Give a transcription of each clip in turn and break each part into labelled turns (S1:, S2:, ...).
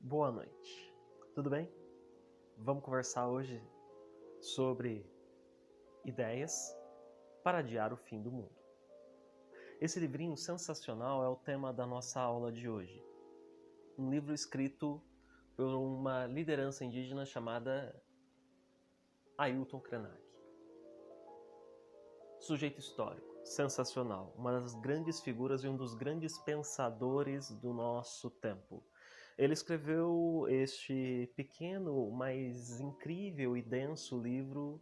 S1: Boa noite. Tudo bem? Vamos conversar hoje sobre ideias para adiar o fim do mundo. Esse livrinho sensacional é o tema da nossa aula de hoje. Um livro escrito por uma liderança indígena chamada Ailton Krenak. Sujeito histórico, sensacional, uma das grandes figuras e um dos grandes pensadores do nosso tempo. Ele escreveu este pequeno, mas incrível e denso livro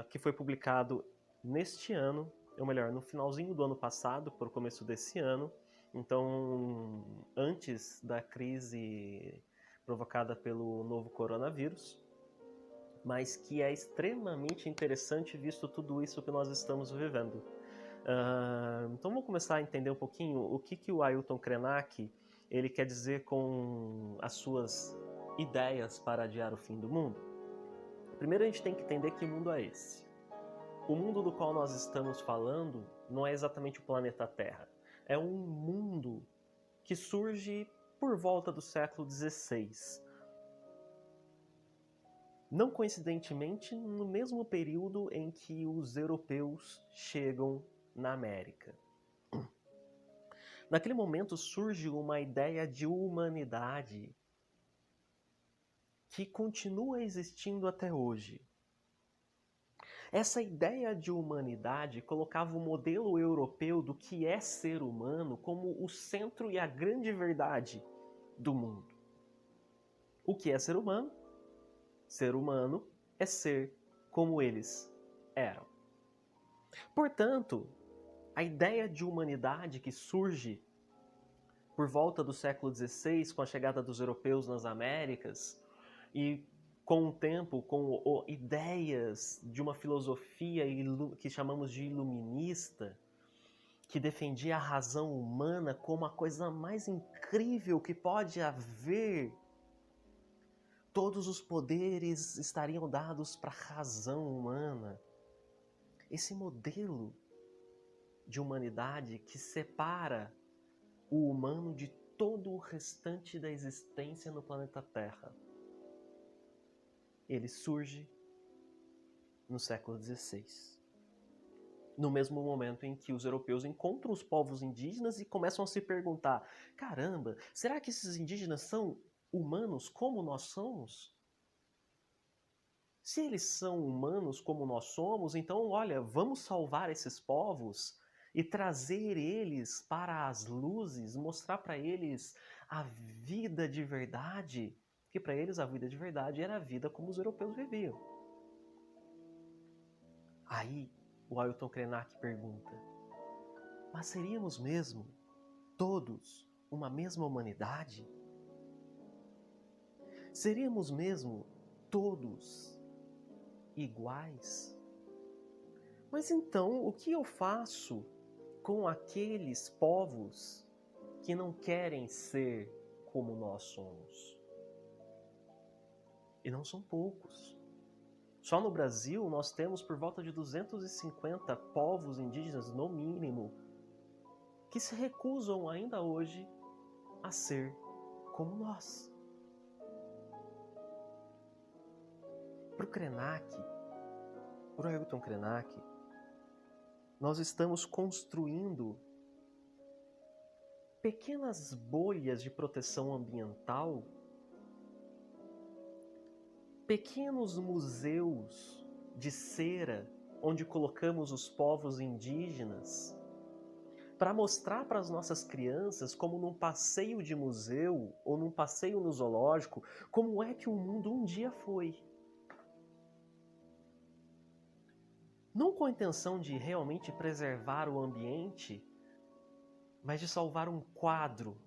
S1: que foi publicado neste ano, ou melhor, no finalzinho do ano passado, por começo desse ano. Então, antes da crise provocada pelo novo coronavírus, mas que é extremamente interessante visto tudo isso que nós estamos vivendo. Então vamos começar a entender um pouquinho o que o Ailton Krenak ele quer dizer com as suas ideias para adiar o fim do mundo. Primeiro a gente tem que entender que mundo é esse. O mundo do qual nós estamos falando não é exatamente o planeta Terra. É um mundo que surge por volta do século XVI. Não coincidentemente, no mesmo período em que os europeus chegam na América. Naquele momento surge uma ideia de humanidade que continua existindo até hoje. Essa ideia de humanidade colocava o modelo europeu do que é ser humano como o centro e a grande verdade do mundo. O que é ser humano? Ser humano é ser como eles eram. Portanto, a ideia de humanidade que surge por volta do século XVI, com a chegada dos europeus nas Américas, e com o tempo, com ideias de uma filosofia que chamamos de iluminista, que defendia a razão humana como a coisa mais incrível que pode haver. Todos os poderes estariam dados para a razão humana. Esse modelo de humanidade que separa o humano de todo o restante da existência no planeta Terra. Ele surge no século XVI. No mesmo momento em que os europeus encontram os povos indígenas e começam a se perguntar: caramba, será que esses indígenas são humanos como nós somos? Se eles são humanos como nós somos, então, olha, vamos salvar esses povos e trazer eles para as luzes, mostrar para eles a vida de verdade, que para eles a vida de verdade era a vida como os europeus viviam. Aí o Ailton Krenak pergunta: mas seríamos mesmo todos uma mesma humanidade? Seríamos mesmo todos iguais? Mas então, o que eu faço com aqueles povos que não querem ser como nós somos? E não são poucos. Só no Brasil nós temos por volta de 250 povos indígenas, no mínimo, que se recusam ainda hoje a ser como nós. Para o Krenak, para o Ailton Krenak, nós estamos construindo pequenas bolhas de proteção ambiental, pequenos museus de cera onde colocamos os povos indígenas para mostrar para as nossas crianças, como num passeio de museu ou num passeio no zoológico, como é que o mundo um dia foi. Não com a intenção de realmente preservar o ambiente, mas de salvar um quadro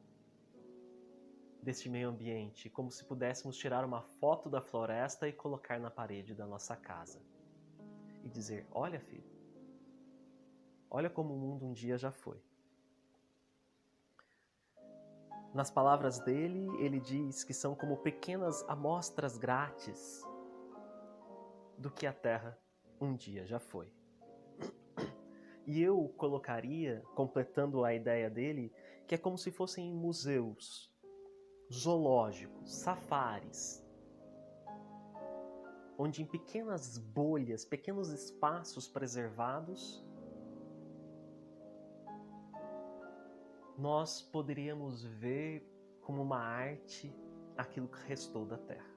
S1: deste meio ambiente, como se pudéssemos tirar uma foto da floresta e colocar na parede da nossa casa. E dizer: olha, filho, olha como o mundo um dia já foi. Nas palavras dele, ele diz que são como pequenas amostras grátis do que a Terra um dia já foi. E eu colocaria, completando a ideia dele, que é como se fossem museus. zoológicos, safaris, onde em pequenas bolhas, pequenos espaços preservados, nós poderíamos ver como uma arte aquilo que restou da Terra.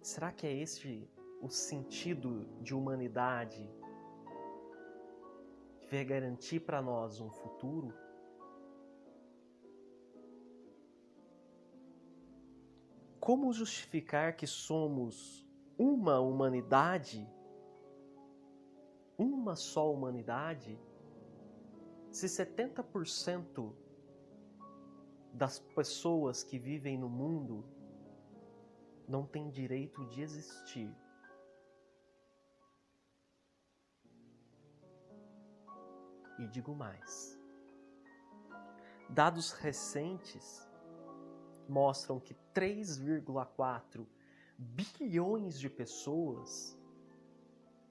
S1: Será que é esse o sentido de humanidade que vai garantir para nós um futuro? Como justificar que somos uma humanidade, uma só humanidade, se 70% das pessoas que vivem no mundo não têm direito de existir? E digo mais. Dados recentes mostram que 3,4 bilhões de pessoas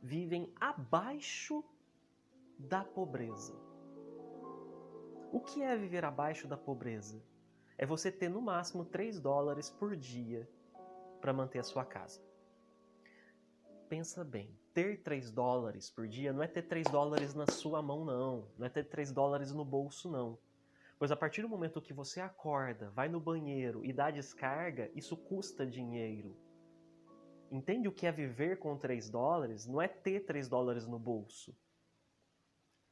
S1: vivem abaixo da pobreza. O que é viver abaixo da pobreza? É você ter no máximo $3 por dia para manter a sua casa. Pensa bem, ter $3 por dia não é ter $3 na sua mão, não. Não é ter $3 no bolso, não. Pois a partir do momento que você acorda, vai no banheiro e dá descarga, isso custa dinheiro. Entende o que é viver com $3? Não é ter $3 no bolso.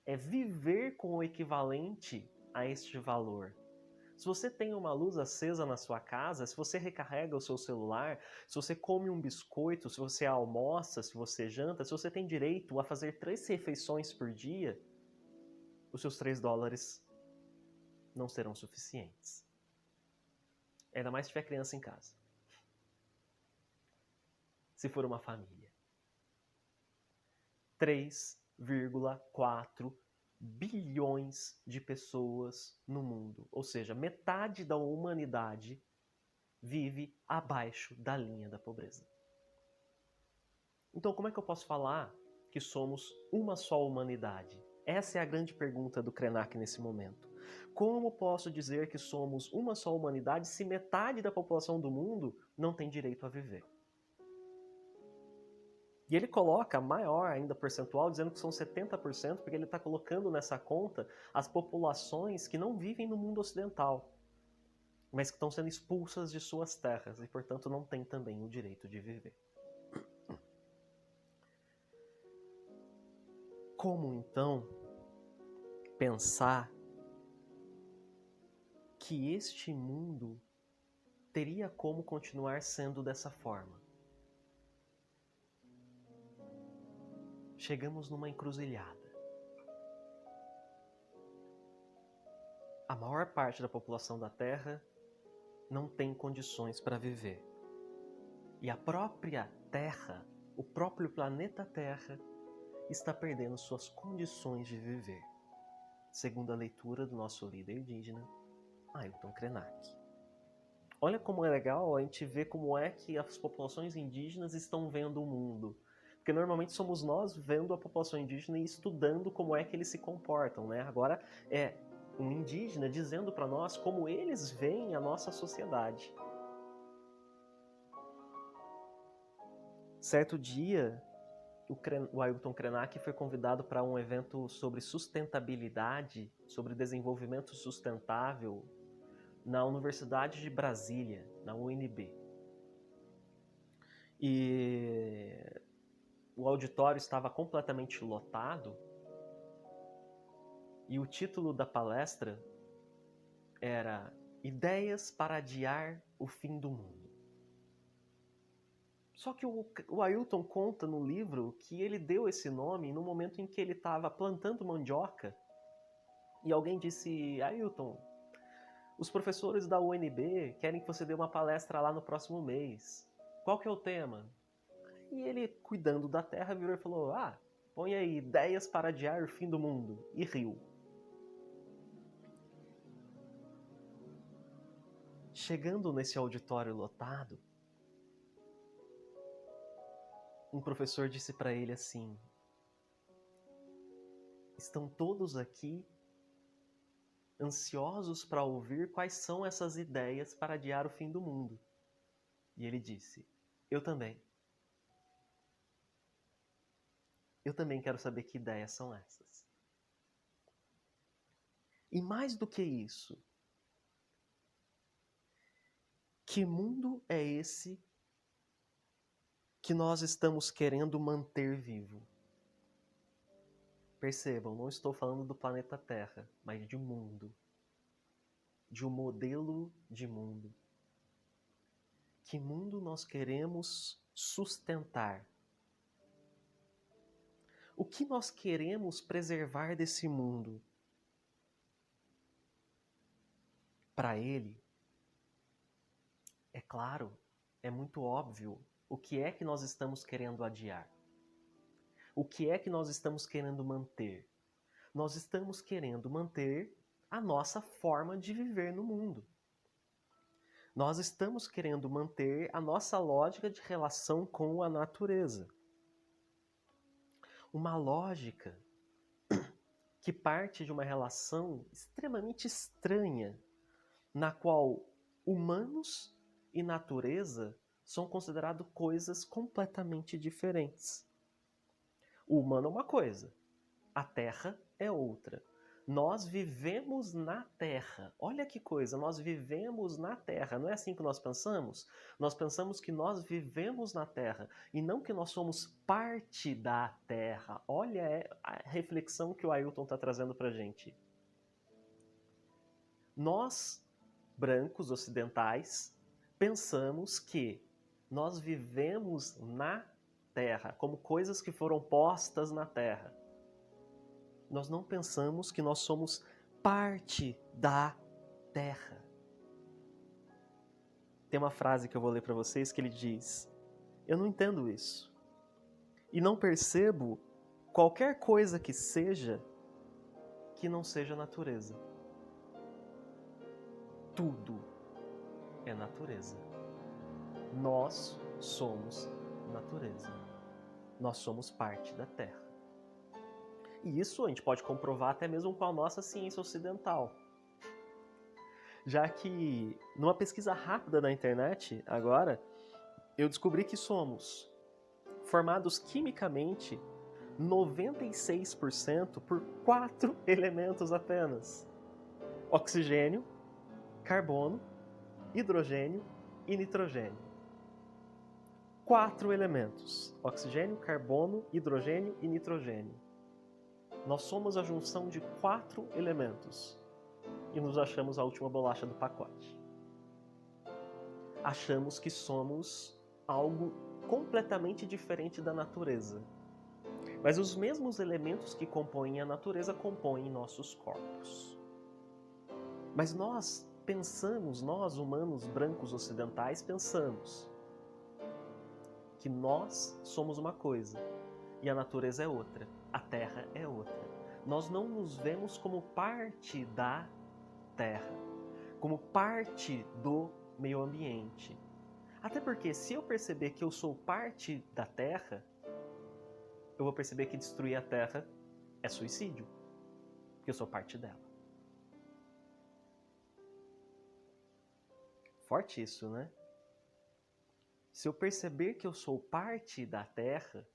S1: É viver com o equivalente a este valor. Se você tem uma luz acesa na sua casa, se você recarrega o seu celular, se você come um biscoito, se você almoça, se você janta, se você tem direito a fazer 3 refeições por dia, os seus $3 não serão suficientes. Ainda mais se tiver criança em casa. Se for uma família. 3,4 bilhões de pessoas no mundo. Ou seja, metade da humanidade vive abaixo da linha da pobreza. Então, como é que eu posso falar que somos uma só humanidade? Essa é a grande pergunta do Krenak nesse momento. Como posso dizer que somos uma só humanidade se metade da população do mundo não tem direito a viver? E ele coloca maior ainda percentual, dizendo que são 70%, porque ele está colocando nessa conta as populações que não vivem no mundo ocidental, mas que estão sendo expulsas de suas terras e, portanto, não têm também o direito de viver. Como, então, pensar que este mundo teria como continuar sendo dessa forma? Chegamos numa encruzilhada. A maior parte da população da Terra não tem condições para viver. E a própria Terra, o próprio planeta Terra, está perdendo suas condições de viver, segundo a leitura do nosso líder indígena, Ailton Krenak. Olha como é legal a gente ver como é que as populações indígenas estão vendo o mundo. Porque normalmente somos nós vendo a população indígena e estudando como é que eles se comportam, né? Agora é um indígena dizendo para nós como eles veem a nossa sociedade. Certo dia, o Ailton Krenak foi convidado para um evento sobre sustentabilidade, sobre desenvolvimento sustentável, na Universidade de Brasília, na UNB. E o auditório estava completamente lotado e o título da palestra era Ideias para adiar o fim do mundo. Só que o Ailton conta no livro que ele deu esse nome no momento em que ele estava plantando mandioca e alguém disse, Ailton, os professores da UNB querem que você dê uma palestra lá no próximo mês. Qual que é o tema? E ele, cuidando da terra, virou e falou, põe aí, ideias para adiar o fim do mundo. E riu. Chegando nesse auditório lotado, um professor disse para ele assim, estão todos aqui ansiosos para ouvir quais são essas ideias para adiar o fim do mundo. E ele disse: eu também. Eu também quero saber que ideias são essas. E mais do que isso, que mundo é esse que nós estamos querendo manter vivo? Percebam, não estou falando do planeta Terra, mas de um mundo. De um modelo de mundo. Que mundo nós queremos sustentar? O que nós queremos preservar desse mundo? Para ele, é claro, é muito óbvio o que é que nós estamos querendo adiar. O que é que nós estamos querendo manter? Nós estamos querendo manter a nossa forma de viver no mundo. Nós estamos querendo manter a nossa lógica de relação com a natureza. Uma lógica que parte de uma relação extremamente estranha, na qual humanos e natureza são considerados coisas completamente diferentes. O humano é uma coisa, a Terra é outra. Nós vivemos na Terra. Olha que coisa, nós vivemos na Terra. Não é assim que nós pensamos? Nós pensamos que nós vivemos na Terra e não que nós somos parte da Terra. Olha a reflexão que o Ailton está trazendo para a gente. Nós, brancos ocidentais, pensamos que nós vivemos na Terra, como coisas que foram postas na Terra. Nós não pensamos que nós somos parte da Terra. Tem uma frase que eu vou ler para vocês que ele diz: eu não entendo isso. E não percebo qualquer coisa que não seja natureza. Tudo é natureza. Nós somos natureza. Nós somos parte da Terra. E isso a gente pode comprovar até mesmo com a nossa ciência ocidental. Já que, numa pesquisa rápida na internet, agora, eu descobri que somos formados quimicamente 96% por 4 elementos apenas: oxigênio, carbono, hidrogênio e nitrogênio. 4 elementos: oxigênio, carbono, hidrogênio e nitrogênio. Nós somos a junção de 4 elementos e nos achamos a última bolacha do pacote. Achamos que somos algo completamente diferente da natureza. Mas os mesmos elementos que compõem a natureza compõem nossos corpos. Mas nós pensamos, nós humanos brancos ocidentais pensamos que nós somos uma coisa e a natureza é outra, a Terra é outra. Nós não nos vemos como parte da Terra, como parte do meio ambiente. Até porque se eu perceber que eu sou parte da Terra, eu vou perceber que destruir a Terra é suicídio, porque eu sou parte dela. Forte isso, né? Se eu perceber que eu sou parte da Terra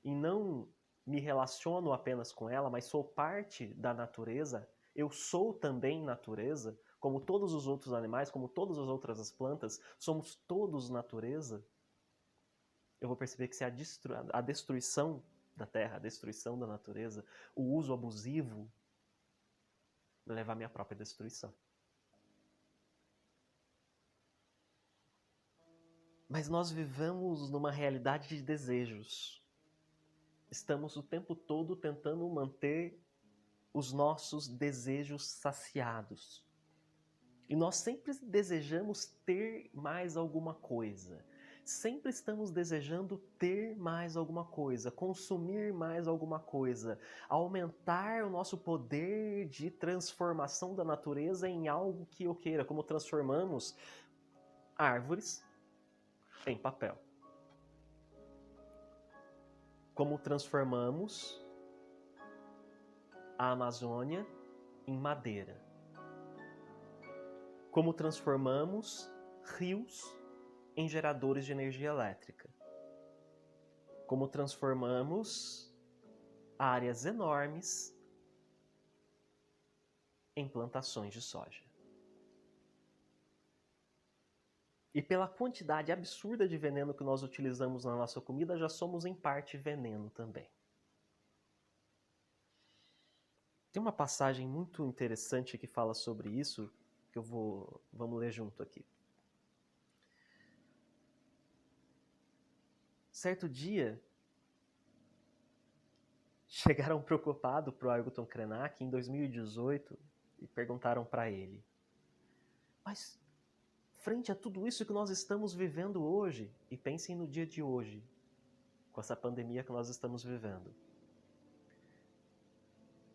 S1: e não me relaciono apenas com ela, mas sou parte da natureza, eu sou também natureza, como todos os outros animais, como todas as outras plantas, somos todos natureza, eu vou perceber que se a destruição da Terra, a destruição da natureza, o uso abusivo, vai levar à minha própria destruição. Mas nós vivemos numa realidade de desejos. Estamos o tempo todo tentando manter os nossos desejos saciados. E nós sempre desejamos ter mais alguma coisa. Sempre estamos desejando ter mais alguma coisa, consumir mais alguma coisa, aumentar o nosso poder de transformação da natureza em algo que eu queira, como transformamos árvores em papel. Como transformamos a Amazônia em madeira. como transformamos rios em geradores de energia elétrica, como transformamos áreas enormes em plantações de soja. E pela quantidade absurda de veneno que nós utilizamos na nossa comida, já somos em parte veneno também. Tem uma passagem muito interessante que fala sobre isso, que vamos ler junto aqui. Certo dia, chegaram preocupados para o Ailton Krenak em 2018 e perguntaram para ele: mas frente a tudo isso que nós estamos vivendo hoje, e pensem no dia de hoje, com essa pandemia que nós estamos vivendo,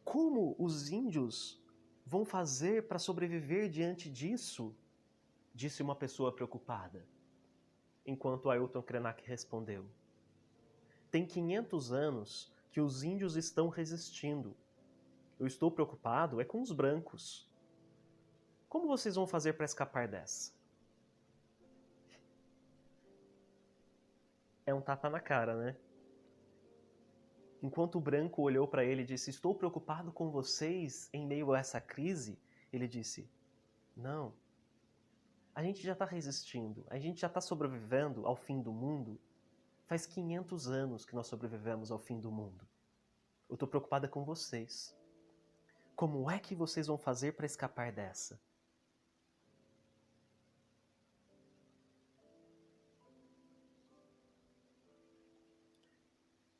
S1: como os índios vão fazer para sobreviver diante disso? Disse uma pessoa preocupada. Enquanto Ailton Krenak respondeu: tem 500 anos que os índios estão resistindo. Eu estou preocupado com os brancos. Como vocês vão fazer para escapar dessa? É um tapa na cara, né? Enquanto o branco olhou para ele e disse: estou preocupado com vocês em meio a essa crise, ele disse: não, a gente já está resistindo, a gente já está sobrevivendo ao fim do mundo. Faz 500 anos que nós sobrevivemos ao fim do mundo. Eu estou preocupada com vocês. Como é que vocês vão fazer para escapar dessa?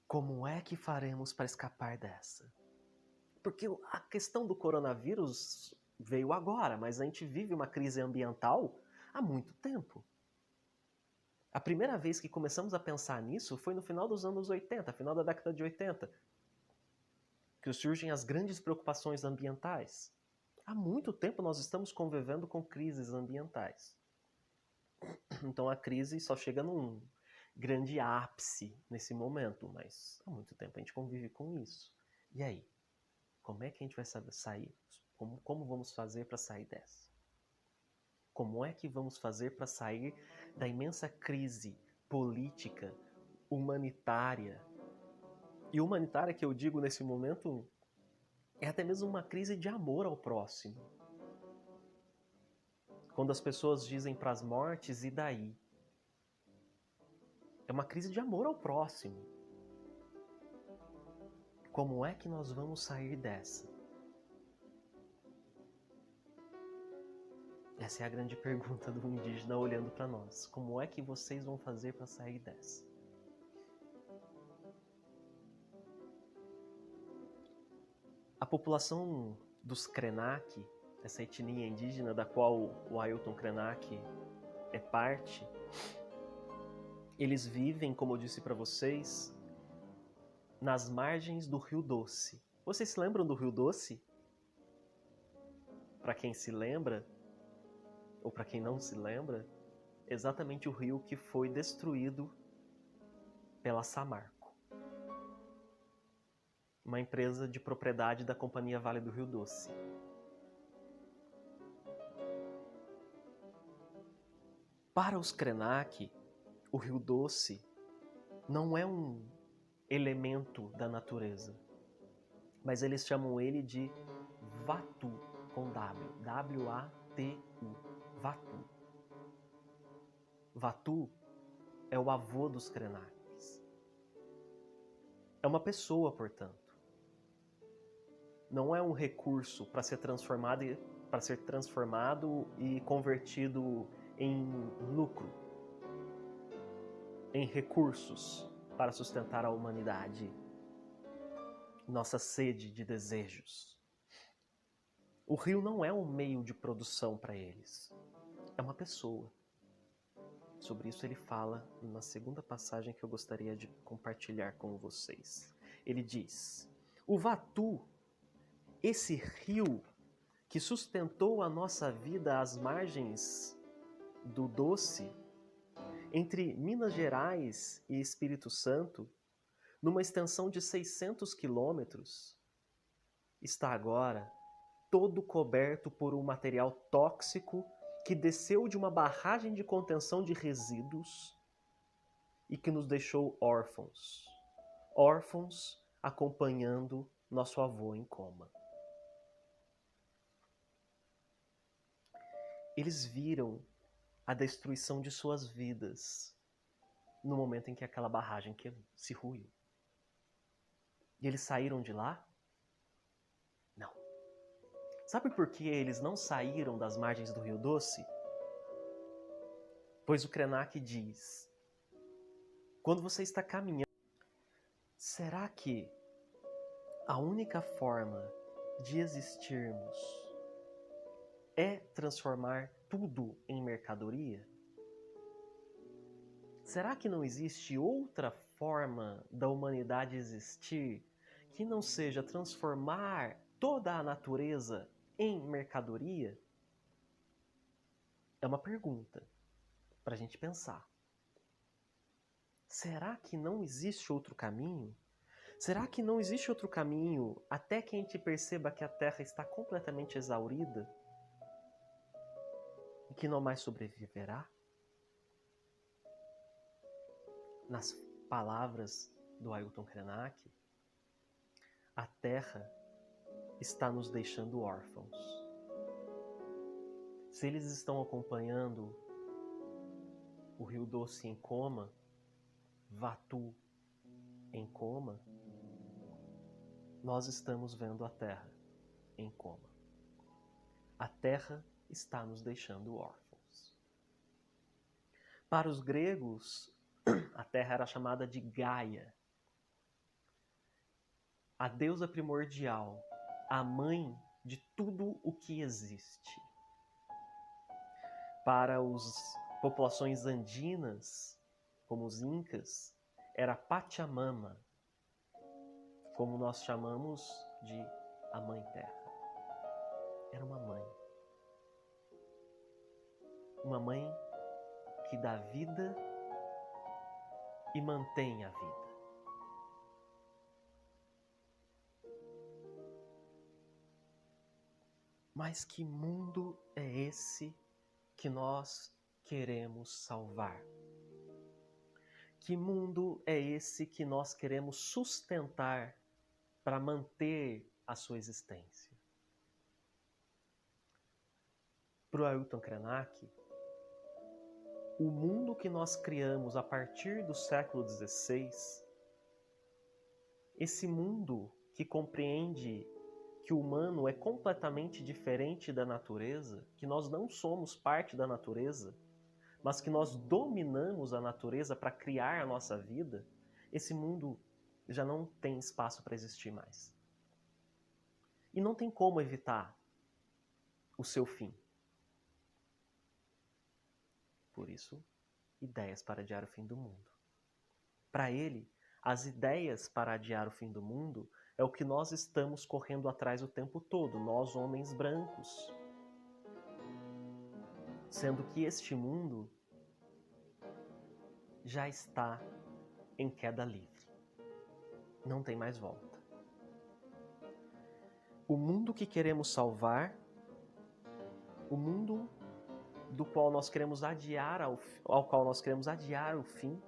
S1: Como é que faremos para escapar dessa? Porque a questão do coronavírus veio agora, mas a gente vive uma crise ambiental há muito tempo. A primeira vez que começamos a pensar nisso foi no final dos anos 80, final da década de 80, que surgem as grandes preocupações ambientais. Há muito tempo nós estamos convivendo com crises ambientais. Então a crise só chega num grande ápice nesse momento, mas há muito tempo a gente convive com isso. E aí? Como é que a gente vai sair? Como vamos fazer para sair dessa? Como é que vamos fazer para sair da imensa crise política, humanitária? E humanitária que eu digo nesse momento é até mesmo uma crise de amor ao próximo. Quando as pessoas dizem para as mortes, e daí? É uma crise de amor ao próximo. Como é que nós vamos sair dessa? Essa é a grande pergunta do indígena olhando para nós. Como é que vocês vão fazer para sair dessa? A população dos Krenak, essa etnia indígena da qual o Ailton Krenak é parte, eles vivem, como eu disse para vocês, nas margens do Rio Doce. Vocês se lembram do Rio Doce? Para quem se lembra, ou para quem não se lembra, exatamente o rio que foi destruído pela Samarco, uma empresa de propriedade da Companhia Vale do Rio Doce. Para os Krenak, o Rio Doce não é um elemento da natureza, mas eles chamam ele de Vatu, com W, W-A-T-U, Vatu. Vatu é o avô dos Krenaks. É uma pessoa, portanto. Não é um recurso para ser transformado e convertido em lucro, em recursos para sustentar a humanidade, nossa sede de desejos. O rio não é um meio de produção para eles, é uma pessoa. Sobre isso ele fala na segunda passagem que eu gostaria de compartilhar com vocês. Ele diz: o Vatu, esse rio que sustentou a nossa vida às margens do Doce, entre Minas Gerais e Espírito Santo, numa extensão de 600 quilômetros, está agora todo coberto por um material tóxico que desceu de uma barragem de contenção de resíduos e que nos deixou órfãos. Órfãos acompanhando nosso avô em coma. Eles viram a destruição de suas vidas no momento em que aquela barragem se ruiu. E eles saíram de lá? Não. Sabe por que eles não saíram das margens do Rio Doce? Pois o Krenak diz: quando você está caminhando, será que a única forma de existirmos é transformar tudo em mercadoria? Será que não existe outra forma da humanidade existir que não seja transformar toda a natureza em mercadoria? É uma pergunta para a gente pensar. Será que não existe outro caminho? Será que não existe outro caminho até que a gente perceba que a Terra está completamente exaurida e que não mais sobreviverá? Nas palavras do Ailton Krenak, a Terra está nos deixando órfãos. Se eles estão acompanhando o Rio Doce em coma, Vatu em coma, nós estamos vendo a Terra em coma. A Terra está nos deixando órfãos. Para os gregos, a Terra era chamada de Gaia, a deusa primordial, a mãe de tudo o que existe. Para as populações andinas, como os incas, era Pachamama, como nós chamamos de a Mãe Terra. Era uma mãe. Uma mãe que dá vida e mantém a vida. Mas que mundo é esse que nós queremos salvar? Que mundo é esse que nós queremos sustentar para manter a sua existência? Para o Ailton Krenak, o mundo que nós criamos a partir do século XVI, esse mundo que compreende que o humano é completamente diferente da natureza, que nós não somos parte da natureza, mas que nós dominamos a natureza para criar a nossa vida, esse mundo já não tem espaço para existir mais. E não tem como evitar o seu fim. Por isso, ideias para adiar o fim do mundo. Para ele, as ideias para adiar o fim do mundo é o que nós estamos correndo atrás o tempo todo, nós homens brancos. Sendo que este mundo já está em queda livre. Não tem mais volta. O mundo que queremos salvar, o mundo do qual nós queremos adiar ao qual nós queremos adiar o fim,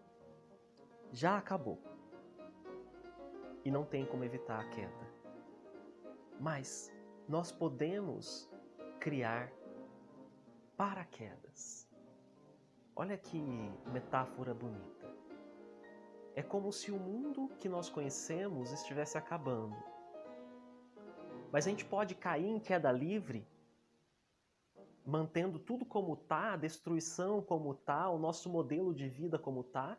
S1: já acabou. E não tem como evitar a queda. Mas nós podemos criar paraquedas. Olha que metáfora bonita. É como se o mundo que nós conhecemos estivesse acabando. Mas a gente pode cair em queda livre, mantendo tudo como está, a destruição como está, o nosso modelo de vida como está,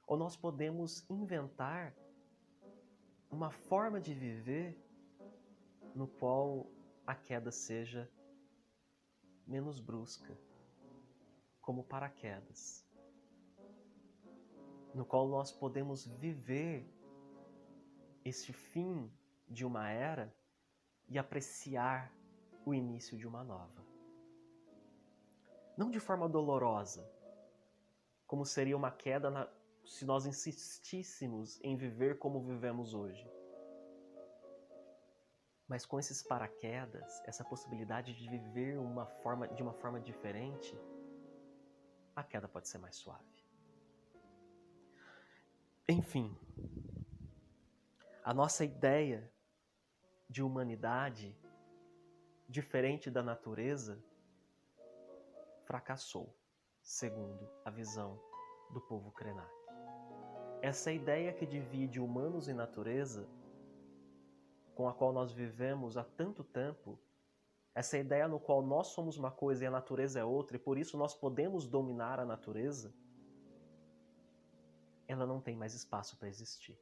S1: ou nós podemos inventar uma forma de viver no qual a queda seja menos brusca, como paraquedas, no qual nós podemos viver este fim de uma era e apreciar o início de uma nova. Não de forma dolorosa, como seria uma queda se nós insistíssemos em viver como vivemos hoje. Mas com esses paraquedas, essa possibilidade de viver de uma forma diferente, a queda pode ser mais suave. Enfim, a nossa ideia de humanidade diferente da natureza fracassou, segundo a visão do povo Krenak. Essa ideia que divide humanos e natureza, com a qual nós vivemos há tanto tempo, essa ideia no qual nós somos uma coisa e a natureza é outra, e por isso nós podemos dominar a natureza, ela não tem mais espaço para existir.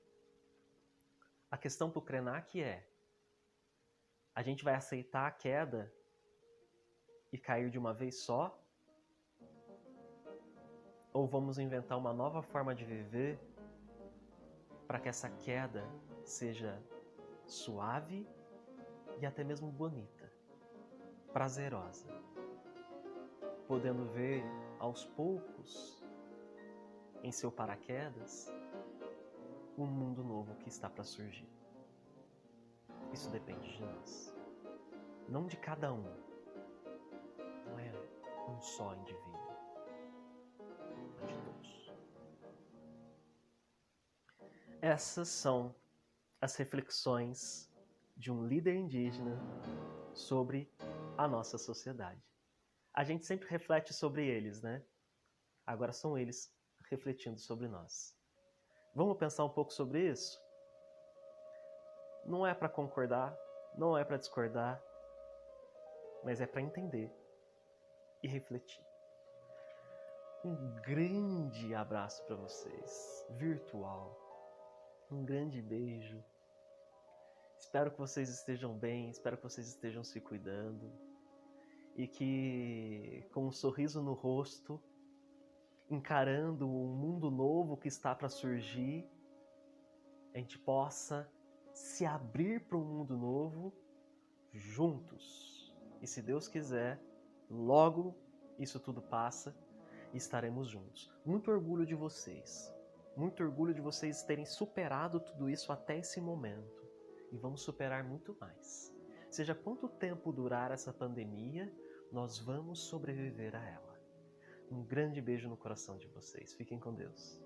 S1: A questão para o Krenak é: a gente vai aceitar a queda e cair de uma vez só? Ou vamos inventar uma nova forma de viver para que essa queda seja suave e até mesmo bonita, prazerosa, podendo ver aos poucos, em seu paraquedas, um mundo novo que está para surgir. Isso depende de nós, não de cada um. Não é um só indivíduo, é de todos. Essas são as reflexões de um líder indígena sobre a nossa sociedade. A gente sempre reflete sobre eles, né? Agora são eles refletindo sobre nós. Vamos pensar um pouco sobre isso? Não é para concordar, não é para discordar, mas é para entender e refletir. Um grande abraço para vocês, virtual. Um grande beijo. Espero que vocês estejam bem, espero que vocês estejam se cuidando e que, com um sorriso no rosto, encarando um mundo novo que está para surgir, a gente possa se abrir para um mundo novo juntos. E se Deus quiser, logo isso tudo passa e estaremos juntos. Muito orgulho de vocês. Muito orgulho de vocês terem superado tudo isso até esse momento. E vamos superar muito mais. Seja quanto tempo durar essa pandemia, nós vamos sobreviver a ela. Um grande beijo no coração de vocês. Fiquem com Deus.